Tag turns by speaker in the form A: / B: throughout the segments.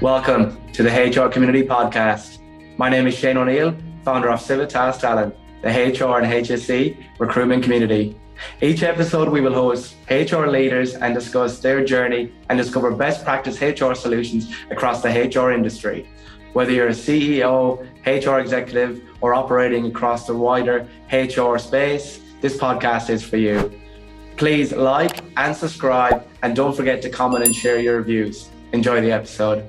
A: Welcome to the HR Community Podcast. My name is Shane O'Neill, founder of Civitas Talent, the HR and HSE recruitment community. Each episode we will host HR leaders and discuss their journey and discover best practice HR solutions across the HR industry. Whether you're a CEO, HR executive, or operating across the wider HR space, this podcast is for you. Please like and subscribe, and don't forget to comment and share your reviews. Enjoy the episode.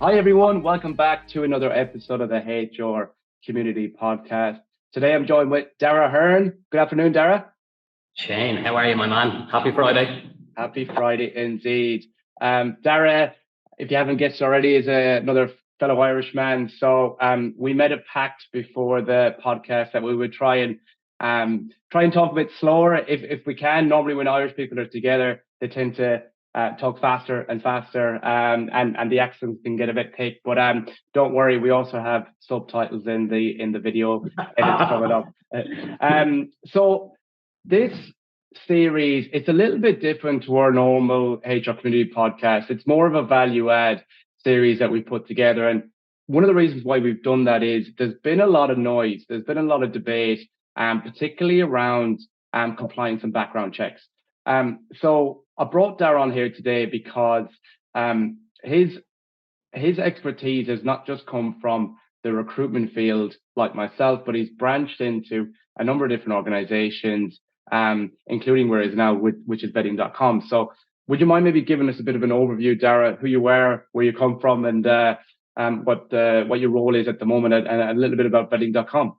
A: Hi everyone, welcome back to another episode of the HR Community Podcast. Today I'm joined with Darragh Aherne. Good afternoon, Darragh.
B: Shane, how are you, my man? Happy Friday.
A: Happy Friday indeed. Darragh, if you haven't guessed already, is another fellow Irishman. So we made a pact before the podcast that we would try and talk a bit slower if we can. Normally when Irish people are together, they tend to talk faster and faster, and the accents can get a bit thick. But don't worry, we also have subtitles in the video edits coming up. So this series, it's a little bit different to our normal HR community podcast. It's more of a value add series that we put together, and one of the reasons why we've done that is there's been a lot of noise, there's been a lot of debate, particularly around compliance and background checks. So I brought Darragh on here today because his expertise has not just come from the recruitment field like myself, but he's branched into a number of different organizations, including where he is now, which is vetting.com. So would you mind maybe giving us a bit of an overview, Darragh, who you were, where you come from, and what your role is at the moment, and a little bit about vetting.com?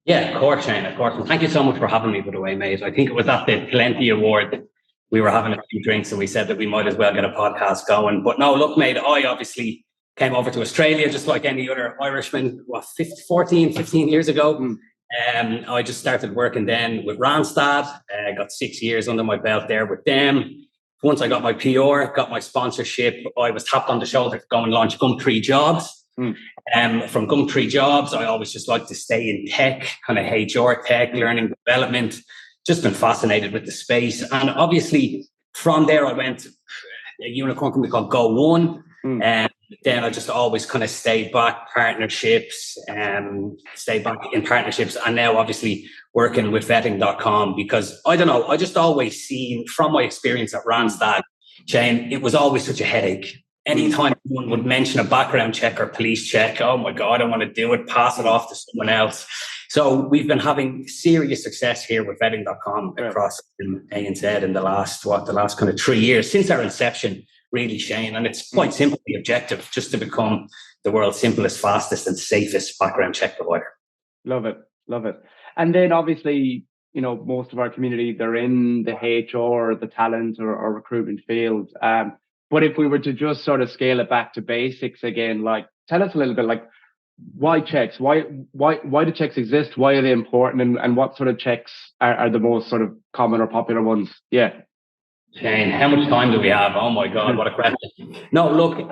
B: Yeah, of course, Shane, of course. And thank you so much for having me, by the way, mate. I think it was at the Plenty Award. We were having a few drinks and we said that we might as well get a podcast going. But no, look, mate, I obviously came over to Australia just like any other Irishman, 15 years ago. I just started working then with Randstad. I got 6 years under my belt there with them. Once I got my PR, got my sponsorship, I was tapped on the shoulder to go and launch Gumtree Jobs. From Gumtree Jobs, I always just like to stay in tech, kind of HR tech, learning development. Just been fascinated with the space. And obviously from there, I went to a unicorn company called Go One. And then I just always kind of stayed back, partnerships, stayed back in partnerships. And now obviously working with vetting.com, because I don't know, I just always seen from my experience at Randstad, Shane, it was always such a headache. Anytime someone would mention a background check or police check, oh my God, I don't want to do it, pass it off to someone else. So we've been having serious success here with vetting.com across ANZ in the last kind of 3 years since our inception, really, Shane. And it's quite simply the objective, just to become the world's simplest, fastest and safest background check provider.
A: Love it. And then obviously, you know, most of our community, they're in the HR, the talent or recruitment field. But if we were to just sort of scale it back to basics again, like tell us a little bit, like why checks? Why do checks exist? Why are they important? And what sort of checks are the most sort of common or popular ones? Yeah.
B: Shane, how much time do we have? Oh my God, what a question. No, look,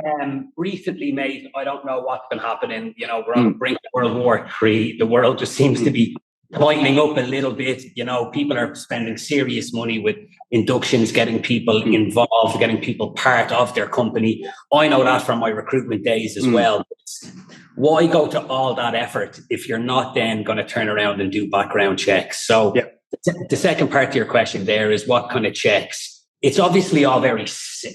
B: recently, mate, I don't know what's been happening. You know, we're on the brink of World War III. The world just seems to be tightening up a little bit. You know, people are spending serious money with inductions, getting people involved, getting people part of their company. I know that from my recruitment days as well. Why go to all that effort if you're not then going to turn around and do background checks? So the second part to your question there is what kind of checks? It's obviously all very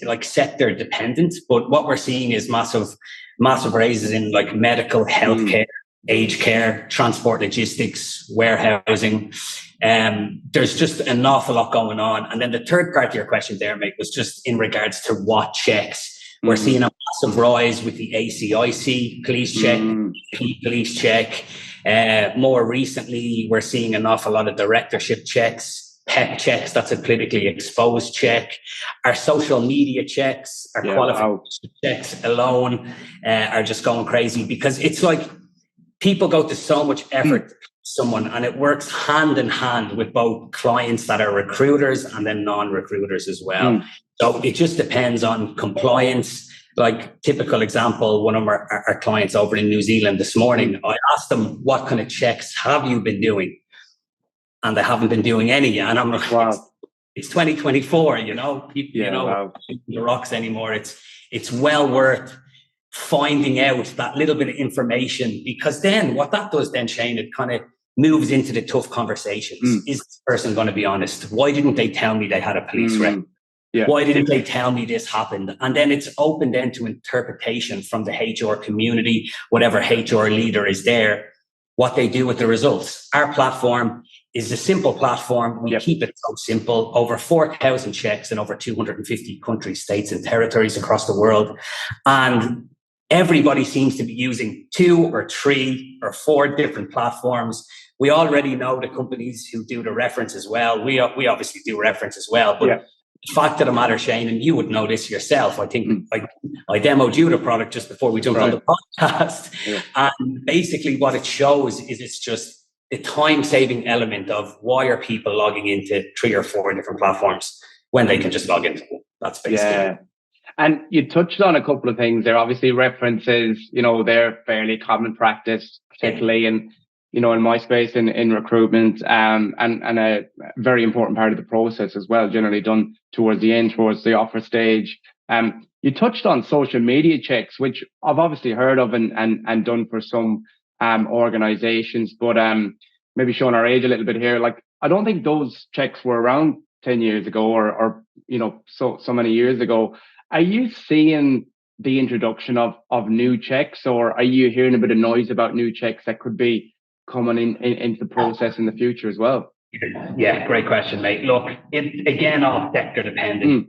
B: like sector dependent, but what we're seeing is massive raises in like medical, healthcare, aged care, transport, logistics, warehousing. There's just an awful lot going on. And then the third part of your question there, mate, was just in regards to what checks. We're seeing a massive rise with the ACIC police check, police check. More recently, we're seeing an awful lot of directorship checks, PEP checks, that's a politically exposed check. Our social media checks, our qualification checks alone are just going crazy, because it's like people go to so much effort to someone, and it works hand in hand with both clients that are recruiters and then non-recruiters as well. So it just depends on compliance. Like typical example, one of our clients over in New Zealand this morning, I asked them, what kind of checks have you been doing? And they haven't been doing any. And I'm like, it's 2024, you know, people,
A: wow.
B: the rocks anymore. It's well worth finding out that little bit of information, because then what that does then, Shane, it kind of moves into the tough conversations. Is this person going to be honest? Why didn't they tell me they had a police record?
A: Yeah.
B: Why didn't they tell me this happened? And then it's open then to interpretation from the HR community, whatever HR leader is there, what they do with the results. Our platform is a simple platform. We keep it so simple. Over 4,000 checks in over 250 countries, states, and territories across the world. And everybody seems to be using 2 or 3 or 4 different platforms. We already know the companies who do the reference as well. We obviously do reference as well, but the fact of the matter, Shane, and you would know this yourself, I think I demoed you the product just before we jumped on the podcast. Yeah. And basically what it shows is it's just the time-saving element of why are people logging into 3 or 4 different platforms when they can just log into one. That's basically it.
A: And you touched on a couple of things there. Obviously, references, they're fairly common practice, particularly in my space in recruitment, and a very important part of the process as well, generally done towards the end, towards the offer stage. You touched on social media checks, which I've obviously heard of and done for some organizations, but maybe showing our age a little bit here. Like, I don't think those checks were around 10 years ago or so many years ago. Are you seeing the introduction of new checks, or are you hearing a bit of noise about new checks that could be coming into the process in the future as well?
B: Yeah, great question, mate. Look, it again, all sector dependent,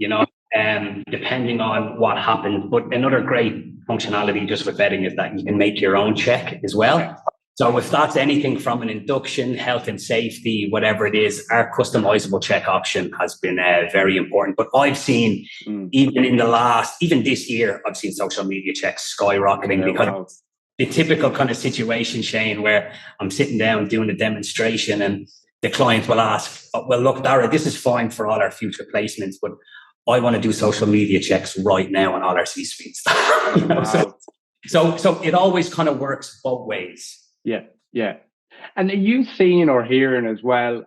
B: depending on what happens. But another great functionality just with vetting is that you can make your own check as well. So if that's anything from an induction, health and safety, whatever it is, our customizable check option has been very important. But I've seen even this year, I've seen social media checks skyrocketing because the typical kind of situation, Shane, where I'm sitting down doing a demonstration and the client will ask, well, look, Darragh, this is fine for all our future placements, but I want to do social media checks right now on all our C-suite staff. So it always kind of works both ways.
A: Yeah. And are you seeing or hearing as well,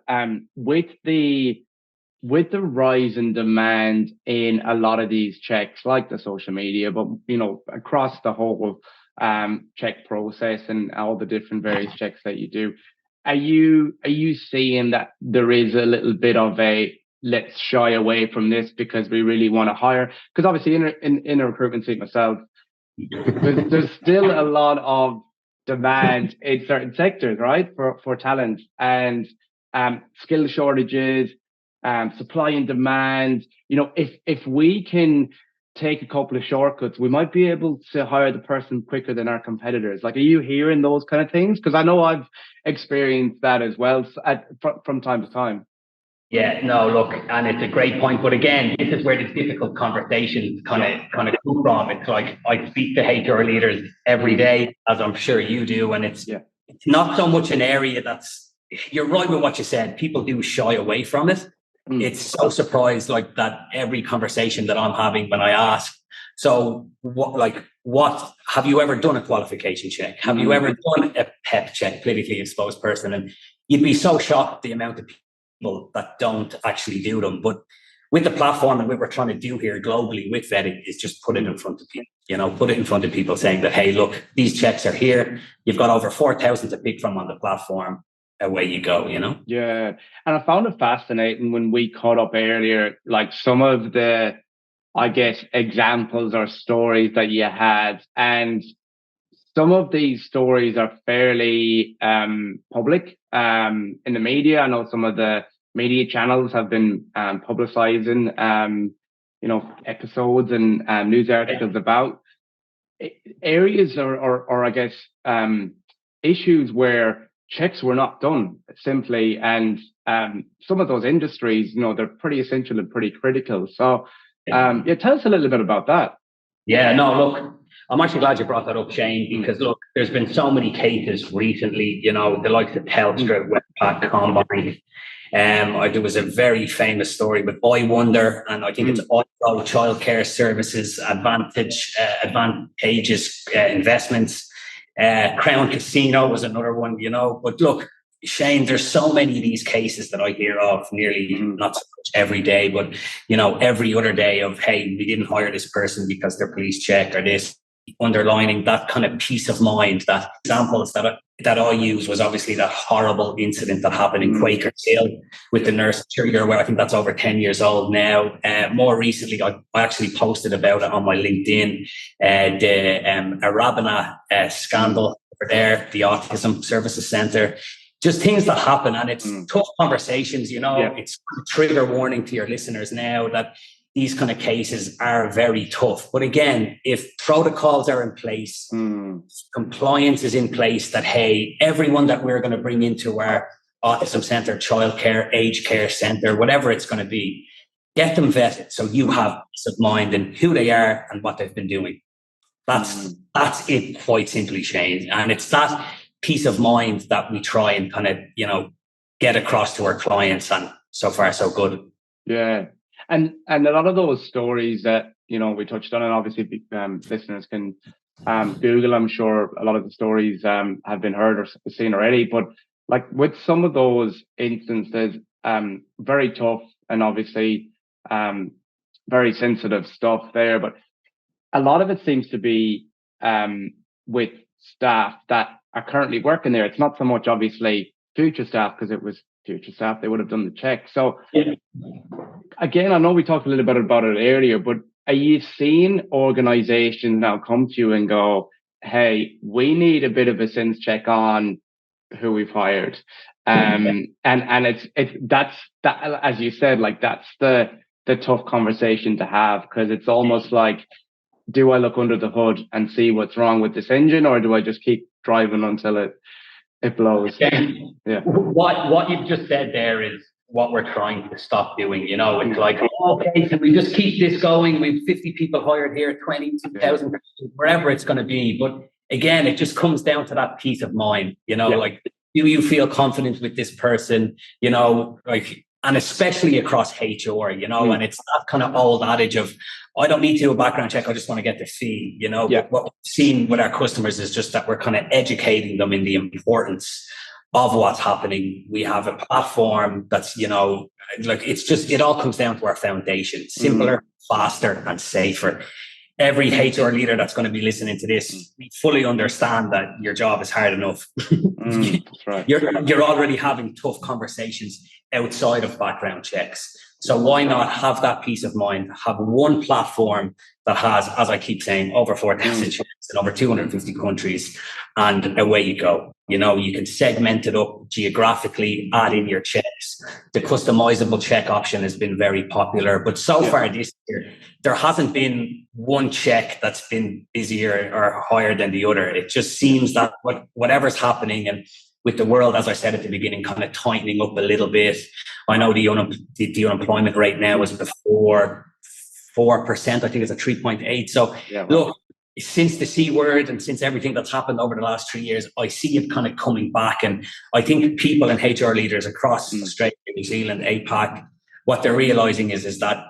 A: with the rise in demand in a lot of these checks, like the social media, but across the whole check process and all the different various checks that you do, are you seeing that there is a little bit of a let's shy away from this because we really want to hire? Because obviously in a recruitment seat myself, there's still a lot of demand in certain sectors, right, for talent, and skill shortages, supply and demand. If we can take a couple of shortcuts, we might be able to hire the person quicker than our competitors. Like, are you hearing those kind of things? Because I know I've experienced that as well from time to time.
B: Yeah, no, look, and it's a great point. But again, this is where the difficult conversations kind of come from. It's like I speak to HR leaders every day, as I'm sure you do, and it's not so much an area that's, you're right with what you said. People do shy away from it. It's so surprised like that every conversation that I'm having when I ask, so what have you ever done a qualification check? Have you ever done a PEP check, politically exposed person? And you'd be so shocked the amount of people that don't actually do them. But with the platform and what we're trying to do here globally with vetting is just put it in front of people, put it in front of people saying that, hey, look, these checks are here. You've got over 4,000 to pick from on the platform. Away you go,
A: Yeah. And I found it fascinating when we caught up earlier, like some of the, I guess, examples or stories that you had. And some of these stories are fairly public in the media. I know some of the media channels have been publicizing, episodes and news articles about areas or I guess, issues where checks were not done simply. And some of those industries, they're pretty essential and pretty critical. So tell us a little bit about that.
B: Yeah, no, look, I'm actually glad you brought that up, Shane, because look, there's been so many cases recently, the likes of Telstra, Westpac, Combine. There was a very famous story with I Wonder, and I think it's also Childcare Services, Advantageous Investments. Crown Casino was another one, But look, Shane, there's so many of these cases that I hear of nearly not so much every day, but every other day of, hey, we didn't hire this person because their police check or this, underlining that kind of peace of mind. That examples that I use was obviously that horrible incident that happened in Quakers Hill with the nurse trigger, where I think that's over 10 years old now. More recently, I actually posted about it on my LinkedIn, the Arabana scandal over there, the Autism Services Centre. Just things that happen, and it's tough conversations, It's a trigger warning to your listeners now that these kind of cases are very tough. But again, if protocols are in place, compliance is in place, that, hey, everyone that we're going to bring into our autism centre, childcare, aged care centre, whatever it's going to be, get them vetted so you have peace of mind in who they are and what they've been doing. That's it, quite simply, Shane. And it's that peace of mind that we try and kind of, get across to our clients, and so far so good.
A: Yeah. And a lot of those stories that, we touched on, and obviously listeners can Google, I'm sure a lot of the stories have been heard or seen already, but like with some of those instances, very tough and obviously very sensitive stuff there, but a lot of it seems to be with staff that are currently working there. It's not so much obviously future staff, because it was future staff, they would have done the check. So again, I know we talked a little bit about it earlier, but are you seeing organizations now come to you and go, hey, we need a bit of a sense check on who we've hired? And that's as you said, like that's the tough conversation to have, because it's almost like, do I look under the hood and see what's wrong with this engine, or do I just keep driving until it blows?
B: Yeah. What you've just said there is what we're trying to stop doing. It's like, okay, can we just keep this going? We've 50 people hired here, 22,000, wherever it's going to be. But again, it just comes down to that peace of mind. Like, do you feel confident with this person? And especially across HR, and it's that kind of old adage of, I don't need to do a background check, I just want to get the fee, But what we've seen with our customers is just that we're kind of educating them in the importance of what's happening. We have a platform that's, it all comes down to our foundation: simpler, faster, and safer. Every HR leader that's going to be listening to this, we fully understand that your job is hard enough.
A: That's right.
B: You're already having tough conversations outside of background checks. So why not have that peace of mind? Have one platform that has, as I keep saying, over 4,000 checks in over 250 countries, and away you go. You can segment it up geographically, add in your checks. The customizable check option has been very popular, but so far this year, there hasn't been one check that's been busier or higher than the other. It just seems that whatever's happening, and with the world, as I said at the beginning, kind of tightening up a little bit. I know the unemployment rate now is before 4%. I think it's at 3.8. So look, since the C word and since everything that's happened over the last 3 years, I see it kind of coming back. And I think people and HR leaders across Australia, New Zealand, APAC, what they're realizing is that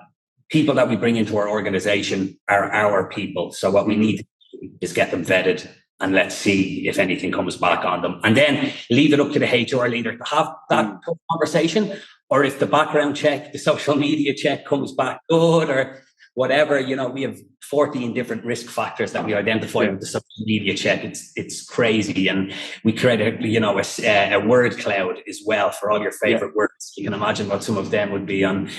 B: people that we bring into our organization are our people. So what we need to do is get them vetted, and let's see if anything comes back on them. And then leave it up to the HR leader to have that tough conversation. Or if the background check, the social media check comes back good, or whatever, we have 14 different risk factors that we identify with the social media check. It's crazy. And we create a word cloud as well for all your favorite words. You can imagine what some of them would be on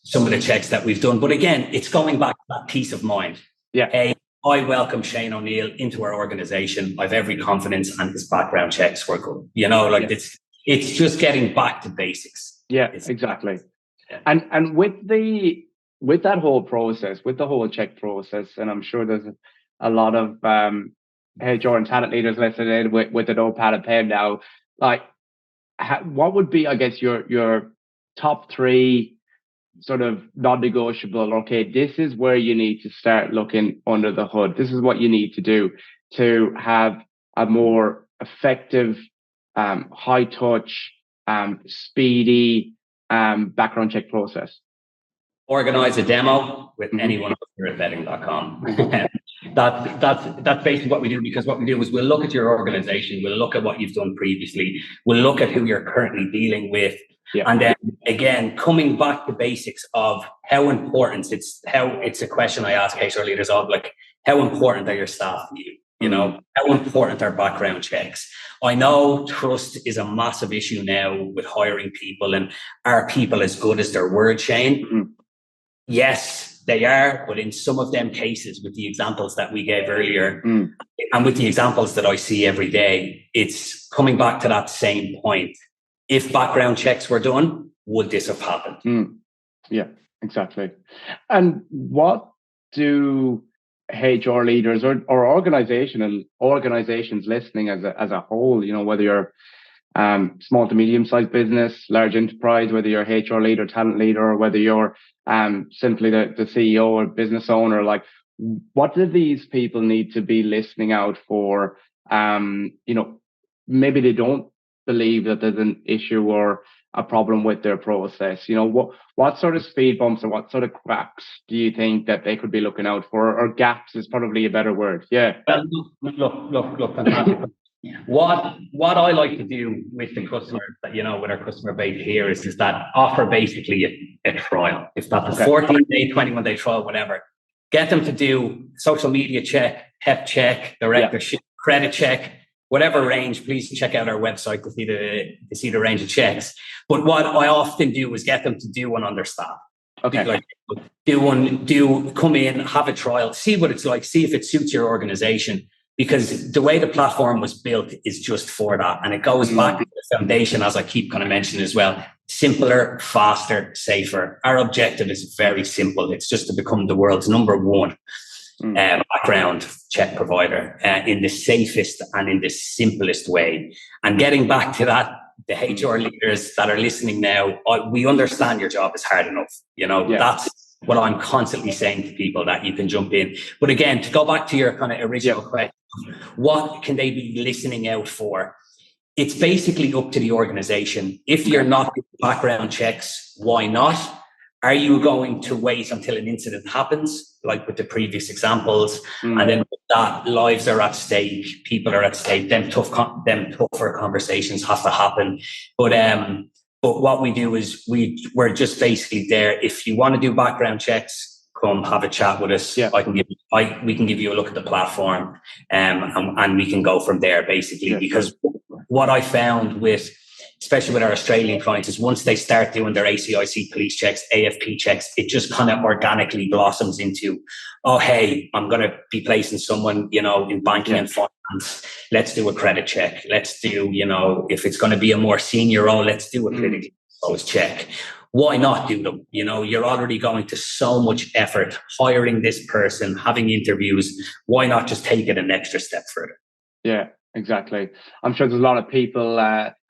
B: some of the checks that we've done. But again, it's going back to that peace of mind.
A: Yeah.
B: I welcome Shane O'Neill into our organization. I have every confidence, and his background checks were good. It's just getting back to basics.
A: Yeah, exactly. Yeah. And with that whole process, with the whole check process, and I'm sure there's a lot of HR and talent leaders listening with a notepad and pen now. Like, what would be, I guess, your top three sort of non-negotiable? Okay, this is where you need to start looking under the hood. This is what you need to do to have a more effective, high touch, speedy background check process.
B: Organize a demo with anyone here at vetting.com. That's basically what we do, because what we do is we'll look at your organization, we'll look at what you've done previously, we'll look at who you're currently dealing with. Yeah. And then again, coming back to basics of how important it's a question I ask HR leaders of, like, how important are your staff to you? You know, how important are background checks? I know trust is a massive issue now with hiring people, and are people as good as their word, Shane? Yes, they are, but in some of them cases, with the examples that we gave earlier, and with the examples that I see every day, it's coming back to that same point. If background checks were done, would this have happened?
A: Yeah, exactly. And what do HR leaders or organizations listening as a whole, you know, whether you're small to medium-sized business, large enterprise, whether you're HR leader, talent leader, or whether you're simply the CEO or business owner, like, what do these people need to be listening out for? You know, maybe they don't believe that there's an issue or a problem with their process. You know, what sort of speed bumps or what sort of cracks do you think that they could be looking out for? Or gaps is probably a better word. Yeah.
B: Well, look, fantastic. What I like to do with the customers, that, you know, with our customer base here is that offer basically a trial. If that's a 14-day, 21-day trial, whatever, get them to do social media check, PEP check, directorship, credit check, whatever range. Please check out our website to see the range of checks. But what I often do is get them to do one on their staff. Okay. Like, come in, have a trial, see what it's like, see if it suits your organization. Because the way the platform was built is just for that. And it goes back to the foundation, as I keep kind of mentioning as well. Simpler, faster, safer. Our objective is very simple. It's just to become the world's number one background check provider in the safest and in the simplest way. And getting back to that, the HR leaders that are listening now, we understand your job is hard enough. You know, that's what I'm constantly saying to people, that you can jump in. But again, to go back to your kind of original question, what can they be listening out for? It's basically up to the organization. If you're not doing background checks, why not? Are you going to wait until an incident happens, like with the previous examples? And then with that, lives are at stake, people are at stake, them tougher conversations have to happen. But what we do is we're just basically there. If you want to do background checks, come have a chat with us. Yeah. We can give you a look at the platform, and we can go from there, basically. Yeah. Because what I found especially with our Australian clients, is once they start doing their ACIC police checks, AFP checks, it just kind of organically blossoms into, oh, hey, I'm going to be placing someone, you know, in banking and finance. Let's do a credit check. Let's do, you know, if it's going to be a more senior role, let's do a critically exposed check. Why not do them? You know, you're already going to so much effort hiring this person, having interviews. Why not just take it an extra step further?
A: Yeah. Exactly. I'm sure there's a lot of people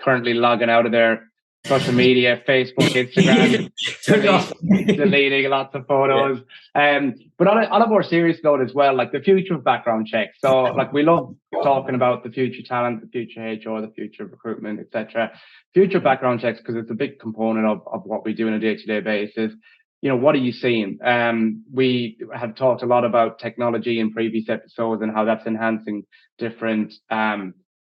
A: currently logging out of their social media, Facebook, Instagram, deleting lots of photos. But on a more serious note as well, like the future of background checks. So like we love talking about the future talent, the future HR, the future recruitment, etc. Future background checks, because it's a big component of what we do on a day-to-day basis. You know, what are you seeing? We have talked a lot about technology in previous episodes and how that's enhancing different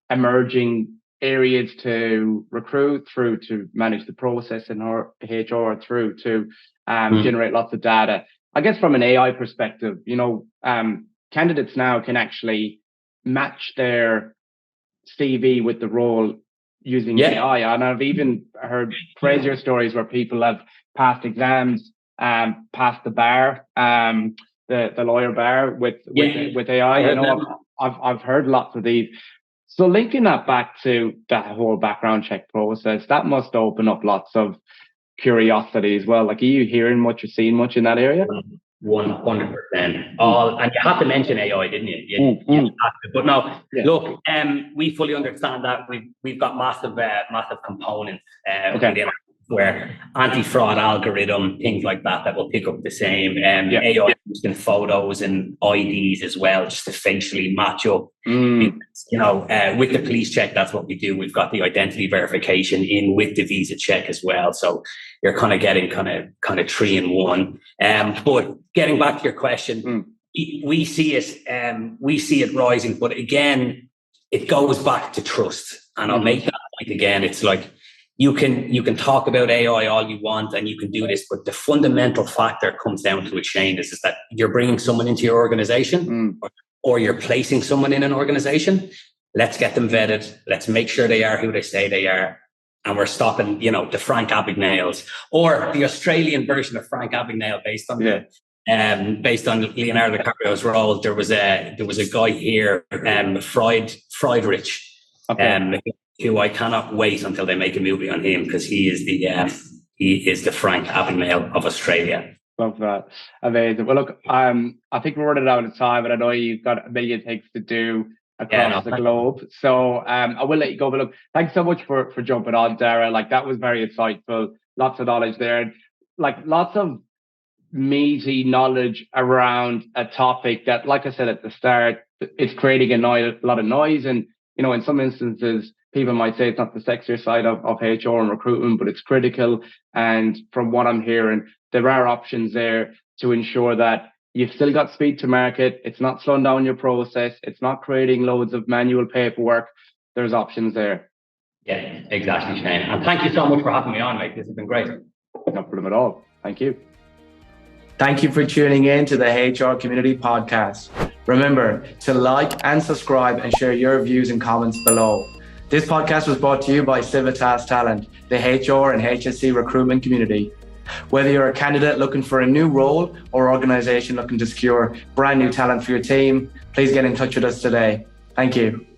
A: emerging areas to recruit, through to manage the process in HR, through to generate lots of data. I guess from an AI perspective, you know, candidates now can actually match their CV with the role using AI. And I've even heard crazier stories where people have passed exams, passed the bar, the lawyer bar with AI. You know, I've heard lots of these. So linking that back to that whole background check process, that must open up lots of curiosity as well. Like, are you hearing much or seeing much in that area?
B: 100%. And you have to mention AI, didn't you? You have to. But no, look, we fully understand that we've got massive components within where anti-fraud algorithm, things like that will pick up the same. AI used in photos and IDs as well, just to facially match up. You know, with the police check, that's what we do. We've got the identity verification in with the visa check as well. So you're kind of getting kind of 3 in 1. But getting back to your question, we see it rising, but again, it goes back to trust. And I'll make that point again. It's like you can talk about AI all you want, and you can do this, but the fundamental factor comes down to it, Shane, is that you're bringing someone into your organization, or you're placing someone in an organization. Let's get them vetted. Let's make sure they are who they say they are. And we're stopping, the Frank Abagnales, or the Australian version of Frank Abagnale based on Leonardo DiCaprio's role. There was a guy here, Friedrich, who I cannot wait until they make a movie on him, because he is the Frank Abagnale of Australia.
A: Love that. Amazing. Well, look, I think we're running out of time, and I know you've got a million things to do across the globe. So I will let you go. But look, thanks so much for jumping on, Darragh. Like, that was very insightful. Lots of knowledge there. And like, lots of meaty knowledge around a topic that, like I said at the start, it's creating a lot of noise. And, in some instances, people might say it's not the sexier side of HR and recruitment, but it's critical. And from what I'm hearing, there are options there to ensure that you've still got speed to market. It's not slowing down your process. It's not creating loads of manual paperwork. There's options there.
B: Yeah, exactly, Shane. And thank you so much for having me on, mate. This has been great.
A: No problem at all. Thank you.
C: Thank you for tuning in to the HR Community Podcast. Remember to like and subscribe and share your views and comments below. This podcast was brought to you by Civitas Talent, the HR and HSC recruitment community. Whether you're a candidate looking for a new role or organization looking to secure brand new talent for your team, please get in touch with us today. Thank you.